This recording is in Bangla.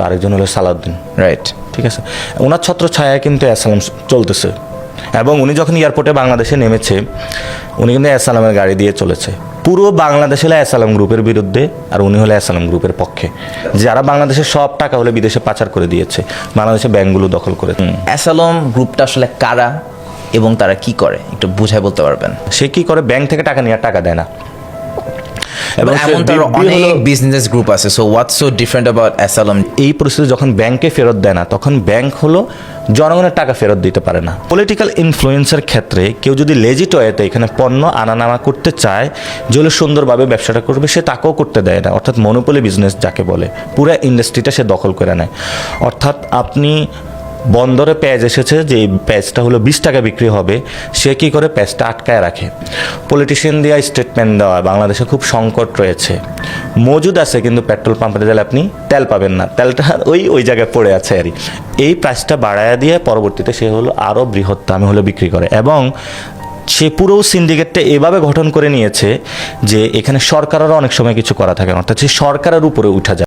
আরেকজন হলো সালাউদ্দিন, রাইট। ঠিক আছে। ওনার ছত্র ছায়ায় কিন্তু অ্যাসালাম চলতেছে, এবং উনি যখন এয়ারপোর্টে বাংলাদেশে নেমেছে উনি কিন্তু অ্যাসালামের গাড়ি দিয়ে চলেছে। পুরো বাংলাদেশ হলো অ্যাসালাম গ্রুপের বিরুদ্ধে, আর উনি হলো অ্যাসালাম গ্রুপের পক্ষে, যারা বাংলাদেশের সব টাকা হলে বিদেশে পাচার করে দিয়েছে, বাংলাদেশের ব্যাংকগুলো দখল করে। অ্যাসালম গ্রুপটা আসলে কারা এবং তারা কি করে একটু বুঝায় বলতে পারবেন? সে কি করে, ব্যাংক থেকে টাকা নিয়ে আর টাকা দেয় না। এবং এমন তার অনেক বিজনেস গ্রুপ আছে, so what's so different about asylum? এই পরিস্থিতি যখন ব্যাংকে ফেরত দেয় না, তখন ব্যাংক হলো জনগণের টাকা ফেরত দিতে পারে না। পলিটিক্যাল ইনফ্লুয়েন্সের ক্ষেত্রে কেউ যদি লেজিট ওয়েতে এখানে পণ্য আনানামা করতে চায়, যে হলো সুন্দরভাবে ব্যবসাটা করবে, সে তাকেও করতে দেয় না। অর্থাৎ মনোপলি বিজনেস যাকে বলে, পুরো ইন্ডাস্ট্রিটা সে দখল করে নেয়। অর্থাৎ আপনি বন্দরে পেঁয়াজ এসেছে, যে এই পেঁয়াজটা হলো 20 টাকা বিক্রি হবে, সে কী করে পেঁয়াজটা আটকায় রাখে। পলিটিশিয়ান দেওয়া স্টেটমেন্ট দেওয়া, বাংলাদেশে খুব সংকট রয়েছে, মজুদ আছে কিন্তু পেট্রোল পাম্পে গেলে আপনি তেল পাবেন না, তেলটা ওই জায়গায় পড়ে আছে আর এই প্রাইসটা বাড়ায়া দিয়ে পরবর্তীতে সে হলো আরও বৃহৎ দামে হলো বিক্রি করে। এবং সে পুরো সিন্ডিকেটটা এভাবে গঠন করে নিয়েছে যে এখানে সরকারেরও অনেক সময় কিছু করা থাকে না, অর্থাৎ সে সরকারের উপরে উঠা যায়।